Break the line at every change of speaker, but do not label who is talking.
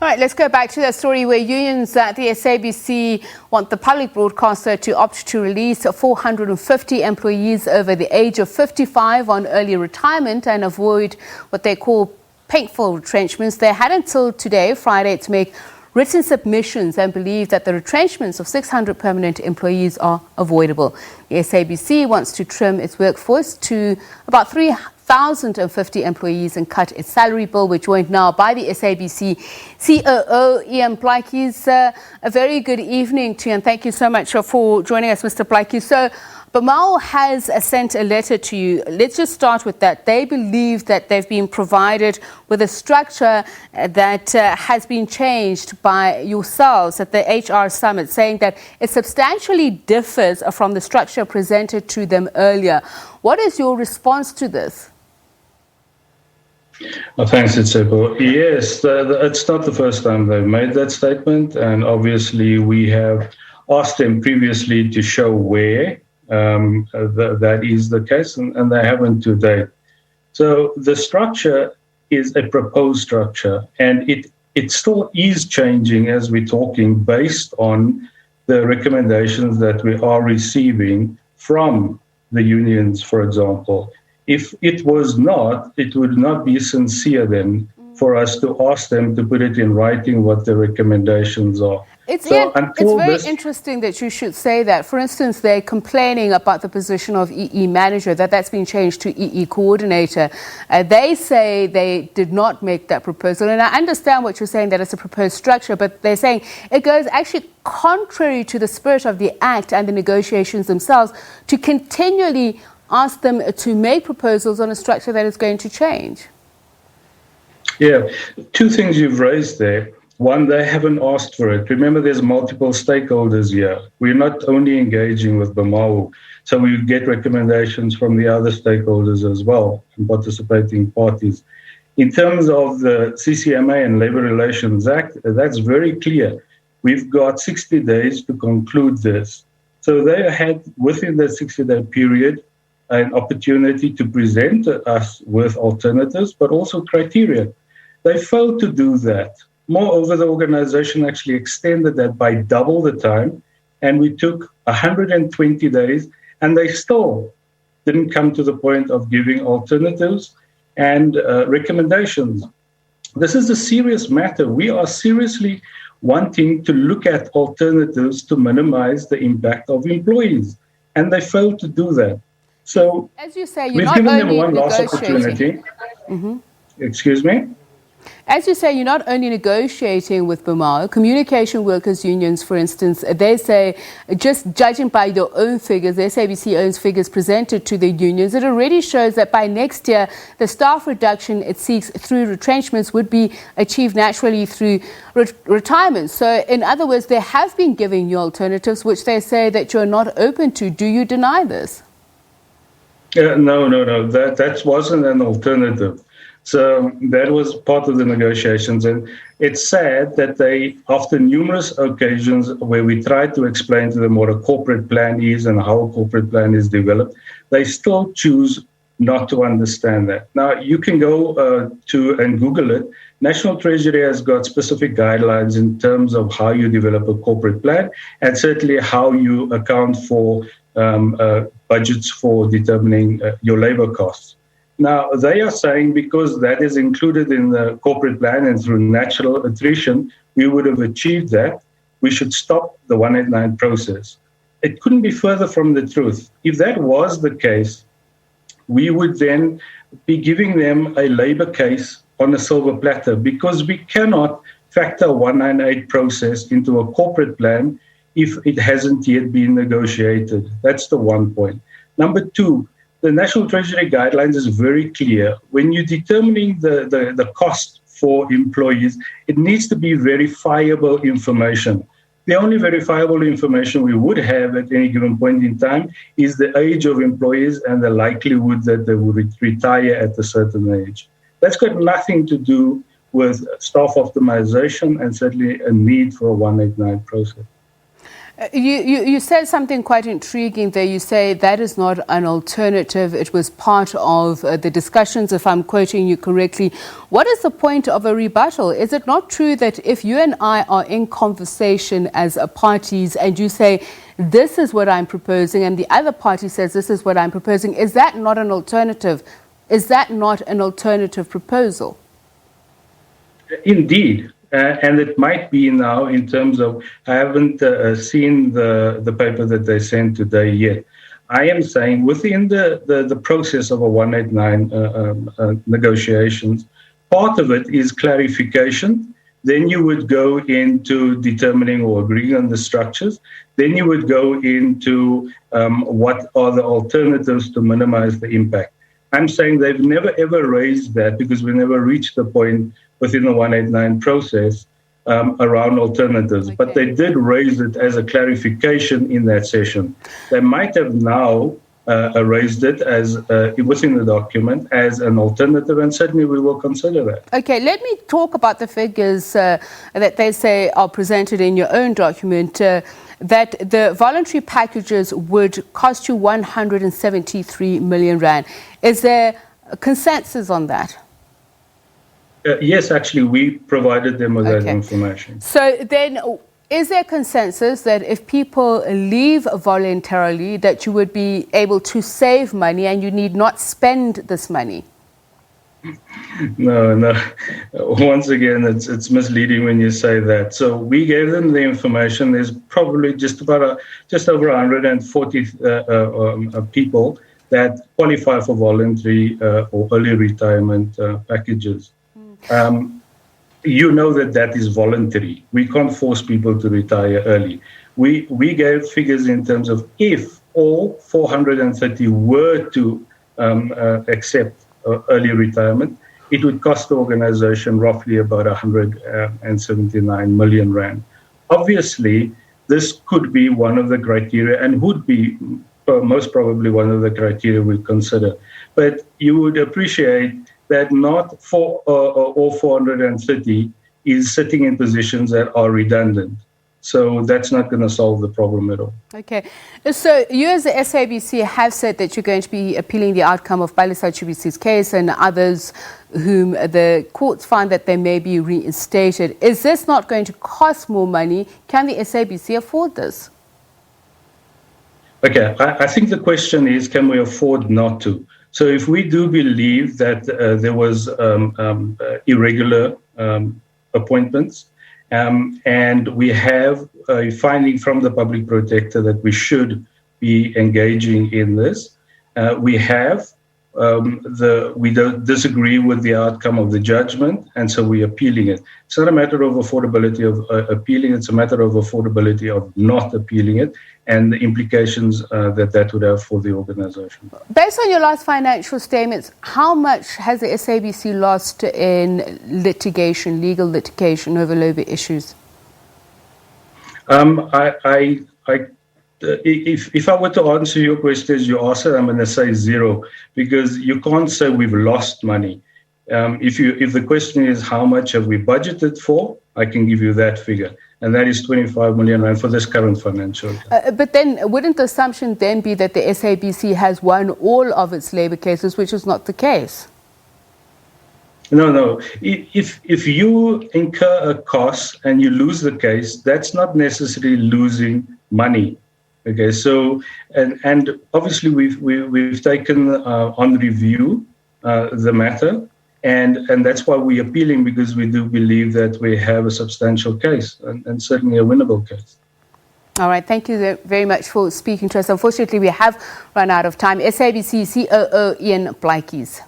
All right, let's go back to that story where unions at the SABC want the public broadcaster to opt to release 450 employees over the age of 55 on early retirement and avoid what they call painful retrenchments. They had until today, Friday, to make written submissions and believe that the retrenchments of 600 permanent employees are avoidable. The SABC wants to trim its workforce to about 3,050 employees and cut its salary bill. We're joined now by the SABC COO Ian Plaatjies. A very good evening to you, and thank you so much for joining us, Mr. Plaatjies. So, BMAL has sent a letter to you. Let's just start with that. They believe that they've been provided with a structure that has been changed by yourselves at the HR Summit, saying that it substantially differs from the structure presented to them earlier. What is your response to this?
Well, thanks, Itseko. Yes, it's not the first time they've made that statement, and obviously we have asked them previously to show where that is the case, and they haven't to date. So the structure is a proposed structure, and it still is changing as we're talking based on the recommendations that we are receiving from the unions, for example. If it was not, it would not be sincere then for us to ask them to put it in writing what the recommendations are.
It's very interesting that you should say that. For instance, they're complaining about the position of EE manager, that's been changed to EE coordinator. They say they did not make that proposal. And I understand what you're saying, that it's a proposed structure, but they're saying it goes actually contrary to the spirit of the Act and the negotiations themselves to continually ask them to make proposals on a structure that is going to change.
Yeah, two things you've raised there. One, they haven't asked for it. Remember, there's multiple stakeholders here. We're not only engaging with BMAL, so we get recommendations from the other stakeholders as well, and participating parties. In terms of the CCMA and Labour Relations Act, that's very clear. We've got 60 days to conclude this. So they had, within the 60-day period, an opportunity to present us with alternatives, but also criteria. They failed to do that. Moreover, the organization actually extended that by double the time, and we took 120 days, and they still didn't come to the point of giving alternatives and recommendations. This is a serious matter. We are seriously wanting to look at alternatives to minimize the impact of employees, and they failed to do that. So,
as you say,
we've given them one last opportunity. Excuse me?
As you say, you're not only negotiating with BMAL, communication workers unions, for instance, they say, just judging by their own figures, the SABC owns figures presented to the unions, it already shows that by next year, the staff reduction it seeks through retrenchments would be achieved naturally through retirement. So, in other words, they have been giving you alternatives, which they say that you're not open to. Do you deny this?
No. That wasn't an alternative. So that was part of the negotiations. And it's sad that they, after numerous occasions where we tried to explain to them what a corporate plan is and how a corporate plan is developed, they still choose not to understand that. Now, you can go to and Google it. National Treasury has got specific guidelines in terms of how you develop a corporate plan and certainly how you account for budgets for determining your labor costs. Now, they are saying because that is included in the corporate plan and through natural attrition, we would have achieved that. We should stop the 189 process. It couldn't be further from the truth. If that was the case, we would then be giving them a labor case on a silver platter because we cannot factor a 198 process into a corporate plan if it hasn't yet been negotiated. That's the one point. Number two, the National Treasury guidelines is very clear. When you're determining the cost for employees, it needs to be verifiable information. The only verifiable information we would have at any given point in time is the age of employees and the likelihood that they would retire at a certain age. That's got nothing to do with staff optimization and certainly a need for a 189 process.
You said something quite intriguing there. You say that is not an alternative. It was part of the discussions, if I'm quoting you correctly. What is the point of a rebuttal? Is it not true that if you and I are in conversation as parties and you say, this is what I'm proposing, and the other party says, this is what I'm proposing, is that not an alternative? Is that not an alternative proposal?
Indeed. And it might be now in terms of, I haven't seen the paper that they sent today yet. I am saying within the process of a 189 negotiations, part of it is clarification. Then you would go into determining or agreeing on the structures. Then you would go into what are the alternatives to minimize the impact. I'm saying they've never ever raised that because we never reached the point within the 189 process around alternatives. Okay. But they did raise it as a clarification in that session. They might have now raised it as within the document as an alternative, and certainly we will consider that. Okay,
let me talk about the figures that they say are presented in your own document. That the voluntary packages would cost you 173 million rand. Is there a consensus on that?
Yes, actually, we provided them with that information.
So then, is there consensus that if people leave voluntarily, that you would be able to save money and you need not spend this money?
No. Once again, it's misleading when you say that. So we gave them the information. There's probably just over 140 people that qualify for voluntary or early retirement packages. You know that is voluntary. We can't force people to retire early. We gave figures in terms of if all 430 were to accept early retirement, it would cost the organization roughly about 179 million rand. Obviously, this could be one of the criteria and would be most probably one of the criteria we consider. But you would appreciate that not for all 430 is sitting in positions that are redundant. So that's not going to solve the problem at all.
Okay. So you as the SABC have said that you're going to be appealing the outcome of Plaatjes Chibisi's case and others whom the courts find that they may be reinstated. Is this not going to cost more money? Can the SABC afford this?
Okay. I think the question is, can we afford not to? So if we do believe that there was irregular appointments, and we have a finding from the public protector that we should be engaging in this, we don't disagree with the outcome of the judgment, and so we're appealing it. It's not a matter of affordability of appealing, it's a matter of affordability of not appealing it and the implications that would have for the organization.
Based on your last financial statements, how much has the SABC lost in legal litigation over labor issues?
If I were to answer your question as you asked it, I'm going to say zero, because you can't say we've lost money. If the question is how much have we budgeted for, I can give you that figure, and that is 25 million rand for this current financial year.
But then wouldn't the assumption then be that the SABC has won all of its labour cases, which is not the case?
No. If you incur a cost and you lose the case, that's not necessarily losing money. Okay, so and obviously we've taken on review the matter, and that's why we're appealing, because we do believe that we have a substantial case and certainly a winnable case.
All right, thank you very much for speaking to us. Unfortunately, we have run out of time. SABC COO Ian Plaatjies.